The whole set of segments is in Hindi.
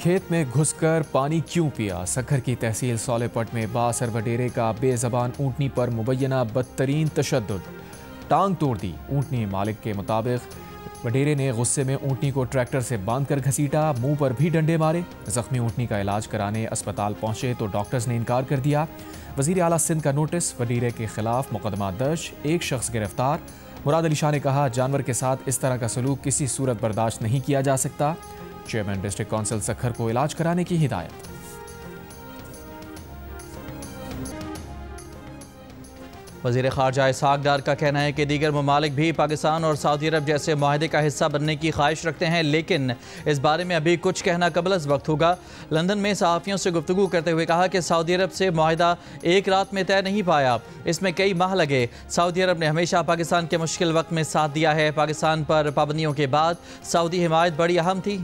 खेत में घुसकर पानी क्यों पिया? सक्खर की तहसील सौलेपट में बासर वडेरे का बेज़बान ऊँटनी पर मुबैना बदतरीन तशद्दुद, टांग तोड़ दी। ऊँटनी मालिक के मुताबिक वडेरे ने गुस्से में ऊँटनी को ट्रैक्टर से बांधकर घसीटा, मुंह पर भी डंडे मारे। जख्मी ऊँटनी का इलाज कराने अस्पताल पहुंचे तो डॉक्टर्स ने इनकार कर दिया। वज़ीर आला सिंध का नोटिस, वडेरे के खिलाफ मुकदमा दर्ज, एक शख्स गिरफ्तार। मुराद अली शाह ने कहा, जानवर के साथ इस तरह का सलूक किसी सूरत बर्दाश्त नहीं किया जा सकता। चेयरमैन डिस्ट्रिक्ट काउंसिल सक्खर को इलाज कराने की हिदायत। वज़ीर ख़ारजा इसहाक़ डार का कहना है कि दीगर ममालिक भी पाकिस्तान और सऊदी अरब जैसे माहदे का हिस्सा बनने की ख्वाहिश रखते हैं, लेकिन इस बारे में अभी कुछ कहना कबल अज़ वक्त होगा। लंदन में सहाफ़ियों से गुफ्तगू करते हुए कहा कि सऊदी अरब से माहदा एक रात में तय नहीं पाया, इसमें कई माह लगे। सऊदी अरब ने हमेशा पाकिस्तान के मुश्किल वक्त में साथ दिया है। पाकिस्तान पर पाबंदियों के बाद सऊदी हिमायत बड़ी अहम थी।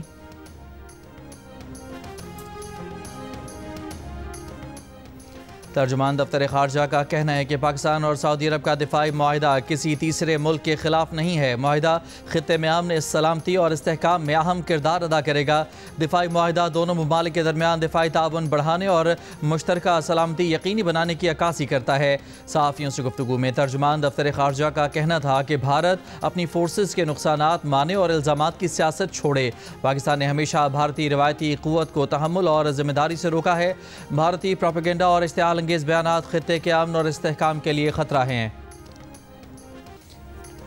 तर्जुमान दफ्तर ख़ारजा का कहना है कि पाकिस्तान और सऊदी अरब का दिफाई मुआहिदा किसी तीसरे मुल्क के ख़िलाफ़ नहीं है। मुआहिदा ख़ित्ते में अमन, सलामती और इस्तेहकाम में अहम किरदार अदा करेगा। दिफाई मुआहिदा दोनों ममालिक के दरमियान दिफाई ताउन बढ़ाने और मुश्तरका सलामती यकीनी बनाने की अक्कासी करता है। सहाफ़ियों से गुफ्तगू में तर्जुमान दफ्तर ख़ारजा का कहना था कि भारत अपनी फोर्सेस के नुकसानात माने और इल्ज़ामात की सियासत छोड़े। पाकिस्तान ने हमेशा भारतीय रिवायती क़ुव्वत को तहम्मुल और ज़िम्मेदारी से रोका है। भारतीय प्रोपेगेंडा और इश्तिआल अंगेज़ बयानात खित्ते के अमन और इस्तेहकाम के लिए खतरा हैं।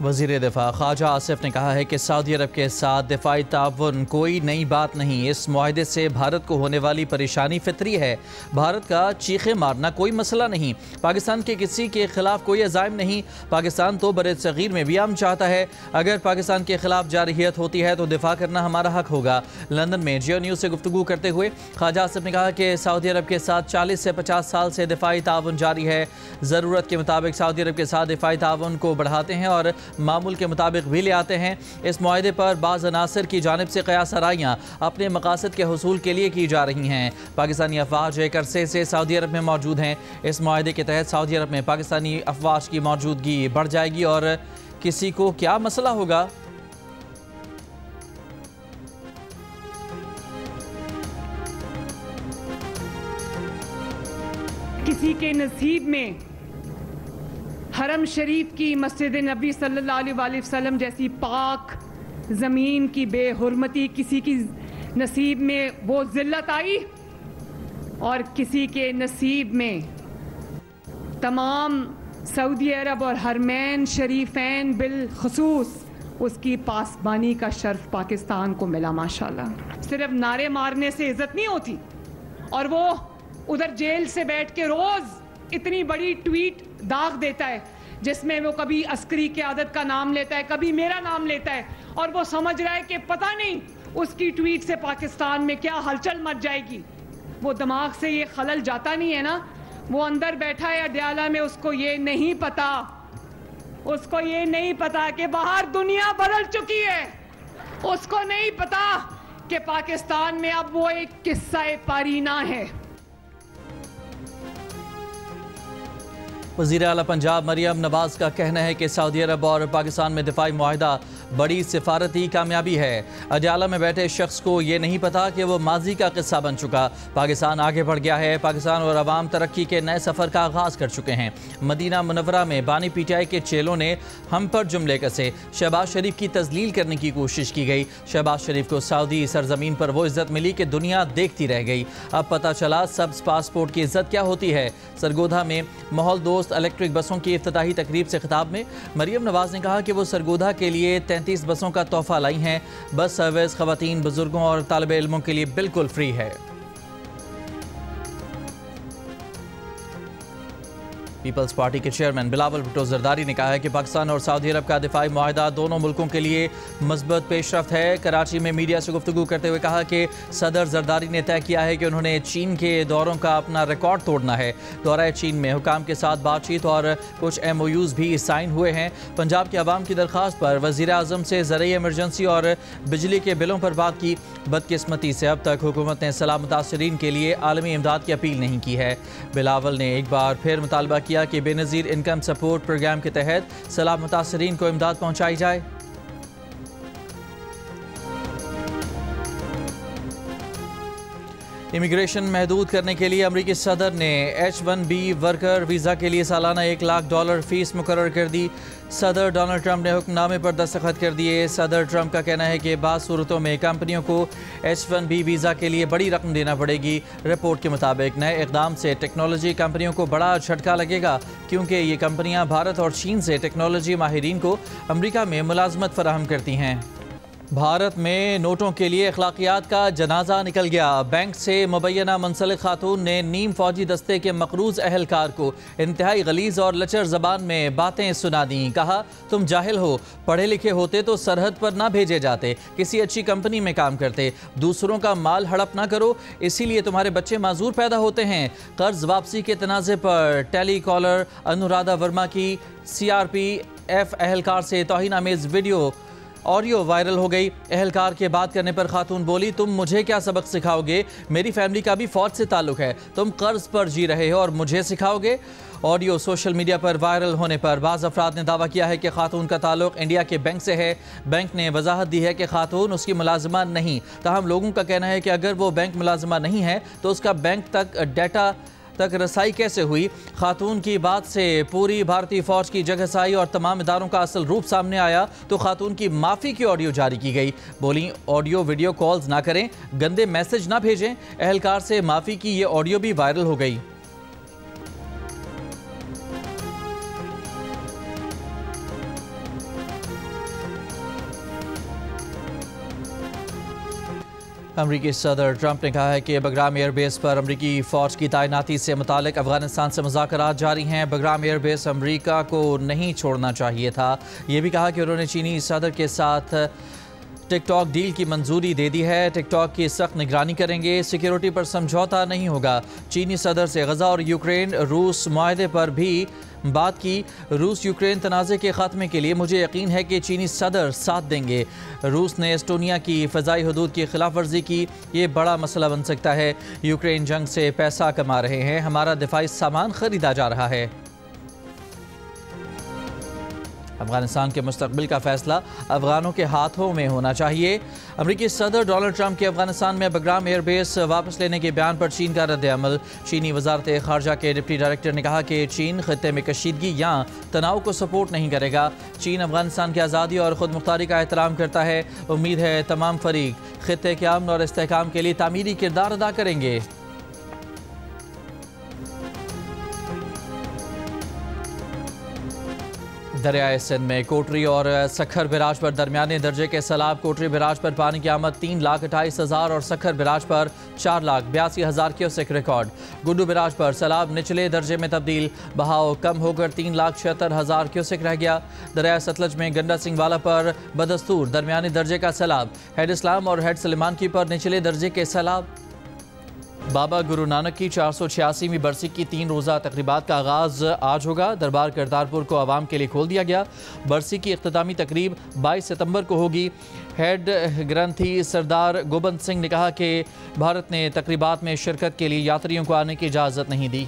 वज़ीर दिफा ख्वाजा आसिफ ने कहा है कि सऊदी अरब के साथ दिफाई ताउन कोई नई बात नहीं। इस मुआहदे से भारत को होने वाली परेशानी फितरी है। भारत का चीखे मारना कोई मसला नहीं। पाकिस्तान के किसी के खिलाफ कोई अज़ाइम नहीं। पाकिस्तान तो बरे सगीर में भी अमन चाहता है। अगर पाकिस्तान के खिलाफ जारहियत होती है तो दिफा करना हमारा हक होगा। लंदन में जियो न्यूज़ से गुफ्तगू करते हुए ख्वाजा आसिफ ने कहा कि सऊदी अरब के साथ 40 से 50 साल से दिफाई ताउन जारी है। ज़रूरत के मुताबिक सऊदी अरब के साथ दिफाई ताउन को बढ़ाते हैं और मामूल के मुताबिक भी ले आते हैं। इस मुआहदे पर बाज़ अनासर की जानिब से क़यास आराइयाँ अपने मकासद के हुसूल के लिए की जा रही हैं। पाकिस्तानी अफवाज एक अरसे से सऊदी अरब में मौजूद हैं। इस मुआहदे के तहत सऊदी अरब में पाकिस्तानी अफवाज की मौजूदगी बढ़ जाएगी और किसी को क्या मसला होगा। किसी के नसीब में हरम शरीफ की मस्जिद नबी सल्लल्लाहु अलैहि वसल्लम जैसी पाक ज़मीन की बेहुरमती, किसी की नसीब में वो ज़िल्लत आई और किसी के नसीब में तमाम सऊदी अरब और हरमैन शरीफैन बिलखुसूस उसकी पासबानी का शर्फ पाकिस्तान को मिला। माशाल्लाह, सिर्फ नारे मारने से इज़्ज़त नहीं होती। और वो उधर जेल से बैठ के रोज़ इतनी बड़ी ट्वीट दाग देता है जिसमें वो कभी अस्करी क़यादत का नाम लेता है, कभी मेरा नाम लेता है, और वो समझ रहा है कि पता नहीं उसकी ट्वीट से पाकिस्तान में क्या हलचल मच जाएगी। वो दिमाग से ये खलल जाता नहीं है ना। वो अंदर बैठा है अडयाला में, उसको ये नहीं पता कि बाहर दुनिया बदल चुकी है। उसको नहीं पता कि पाकिस्तान में अब वो एक किस्सा पारीना है। वज़ीर आला पंजाब मरियम नवाज़ का कहना है कि सऊदी अरब और पाकिस्तान में दिफाई मुआहिदा बड़ी सिफारती कामयाबी है। अडयाला में बैठे शख्स को ये नहीं पता कि वो माजी का किस्सा बन चुका। पाकिस्तान आगे बढ़ गया है। पाकिस्तान और अवाम तरक्की के नए सफ़र का आगाज़ कर चुके हैं। मदीना मुनव्वरा में बानी पीटीआई के चेलों ने हम पर जुमले कसे। शहबाज शरीफ की तज़लील करने की कोशिश की गई। शहबाज शरीफ को सऊदी सरजमीन पर वो इज़्ज़त मिली कि दुनिया देखती रह गई। अब पता चला सब्ज़ पासपोर्ट की इज़्ज़त क्या होती है। सरगोधा में माहौल दोस्त इलेक्ट्रिक बसों की इफ्तिताही तकरीब से खिताब में मरियम नवाज़ ने कहा कि वो सरगोधा के लिए 33 बसों का तोहफा लाई हैं। बस सर्विस ख़वातीन, बुजुर्गों और तालिब इल्मों के लिए बिल्कुल फ्री है। पीपल्स पार्टी के चेयरमैन बिलावल भुट्टो जरदारी ने कहा है कि पाकिस्तान और सऊदी अरब का दिफाई मुआहिदा दोनों मुल्कों के लिए मज़बूत पेशरफ्त है। कराची में मीडिया से गुफ्तगू करते हुए कहा कि सदर जरदारी ने तय किया है कि उन्होंने चीन के दौरों का अपना रिकॉर्ड तोड़ना है। दौरा चीन में हुकाम के साथ बातचीत और कुछ MOUs भी साइन हुए हैं। पंजाब के अवाम की दरख्वास्त पर वज़ीर आज़म से ज़रिए इमरजेंसी और बिजली के बिलों पर बात की। बदकिस्मती से अब तक हुकूमत ने सलाह मुतासरीन के लिए आलमी इमदाद की अपील नहीं की है। बिलावल ने एक बार फिर मुतालबा किया कि बेनज़ीर इनकम सपोर्ट प्रोग्राम के तहत सलाह मुतासरीन को इमदाद पहुँचाई जाए। इमिग्रेशन महदूद करने के लिए अमरीकी सदर ने H-1B वर्कर वीज़ा के लिए सालाना $1 लाख फीस मुकर्रर कर दी। सदर डोनाल्ड ट्रंप ने हुक्मनामे पर दस्तखत कर दिए। सदर ट्रंप का कहना है कि बाज़ सूरतों में कंपनियों को H-1B वीज़ा के लिए बड़ी रकम देना पड़ेगी। रिपोर्ट के मुताबिक नए इक़दाम से टेक्नोलॉजी कंपनियों को बड़ा झटका लगेगा, क्योंकि ये कंपनियां भारत और चीन से टेक्नोलॉजी माहिरीन को अमरीका में मुलाजमत फराहम करती हैं। भारत में नोटों के लिए अखलाकियात का जनाजा निकल गया। बैंक से मुबैना मुंसलिक खातून ने नीम फौजी दस्ते के मकरूज अहलकार को इंतहाई गलीज और लचर ज़बान में बातें सुना दी। कहा, तुम जाहिल हो, पढ़े लिखे होते तो सरहद पर ना भेजे जाते, किसी अच्छी कंपनी में काम करते, दूसरों का माल हड़प ना करो, इसीलिए तुम्हारे बच्चे माजूर पैदा होते हैं। कर्ज वापसी के तनाज़े पर टेली कॉलर अनुराधा वर्मा की CRPF अहलकार से तौहीन-आमेज़ ऑडियो वायरल हो गई। अहलकार के बात करने पर खातून बोली, तुम मुझे क्या सबक सिखाओगे, मेरी फैमिली का भी फौज से ताल्लुक है, तुम कर्ज पर जी रहे हो और मुझे सिखाओगे। ऑडियो सोशल मीडिया पर वायरल होने पर बाज़ अफराद ने दावा किया है कि खातून का ताल्लुक इंडिया के बैंक से है। बैंक ने वजाहत दी है कि खातून उसकी मुलाजमा नहीं, ताहम लोगों का कहना है कि अगर वो बैंक मुलाजमा नहीं है तो उसका बैंक तक डाटा तक रसाई कैसे हुई। खातून की बात से पूरी भारतीय फौज की जगहसाई और तमाम इदारों का असल रूप सामने आया तो खातून की माफ़ी की ऑडियो जारी की गई। बोली, ऑडियो वीडियो कॉल्स ना करें, गंदे मैसेज ना भेजें। अहलकार से माफ़ी की ये ऑडियो भी वायरल हो गई। अमरीकी सदर ट्रंप ने कहा है कि बगराम एयरबेस पर अमरीकी फ़ौज की तैनाती से मुतालिक अफगानिस्तान से मुज़ाकरात जारी हैं। बगराम एयरबेस अमरीका को नहीं छोड़ना चाहिए था। ये भी कहा कि उन्होंने चीनी सदर के साथ टिकटॉक डील की मंजूरी दे दी है, टिकटॉक की सख्त निगरानी करेंगे, सिक्योरिटी पर समझौता नहीं होगा। चीनी सदर से गजा और यूक्रेन रूस मुआहदे पर भी बात की। रूस यूक्रेन तनाज़े के खात्मे के लिए मुझे यकीन है कि चीनी सदर साथ देंगे। रूस ने एस्टोनिया की फ़ज़ाई हदूद की खिलाफ वर्जी की, ये बड़ा मसला बन सकता है। यूक्रेन जंग से पैसा कमा रहे हैं, हमारा दिफाई सामान ख़रीदा जा रहा है। अफगानिस्तान के मुस्तकबिल का फैसला अफगानों के हाथों में होना चाहिए। अमरीकी सदर डोनाल्ड ट्रंप के अफगानिस्तान में बगराम एयरबेस वापस लेने के बयान पर चीन का रद्द-ए-अमल। चीनी वजारत खारजा के डिप्टी डायरेक्टर ने कहा कि चीन खत्ते में कशीदगी या तनाव को सपोर्ट नहीं करेगा। चीन अफगानिस्तान की आज़ादी और खुद मुख्तारी का एहतराम करता है। उम्मीद है तमाम फरीक खत्ते के अमन और इस्तेहकाम के लिए तामीरी किरदार अदा करेंगे। दरियाए सिंध में कोटरी और सखर बिराज पर दरमियाने दर्जे के सैलाब। कोटरी बिराज पर पानी की आमद 3,28,000 और सखर बिराज पर 4,82,000 क्यूसेक रिकॉर्ड। गुड्डू बिराज पर सैलाब निचले दर्जे में तब्दील, बहाव कम होकर 3,76,000 क्यूसेक रह गया। दरिया सतलज में गंडा सिंह वाला पर बदस्तूर दरमियाने दर्जे का सैलाब। हेड इस्लाम और हेड सलेमान की पर निचले दर्जे के सैलाब। बाबा गुरु नानक की 486वीं बरसी की 3 रोज़ा तकरीबात का आगाज़ आज होगा। दरबार करतारपुर को आवाम के लिए खोल दिया गया। बरसी की इख्तितामी तकरीब 22 सितंबर को होगी। हेड ग्रंथी सरदार गोबंद सिंह ने कहा कि भारत ने तकरीबात में शिरकत के लिए यात्रियों को आने की इजाज़त नहीं दी।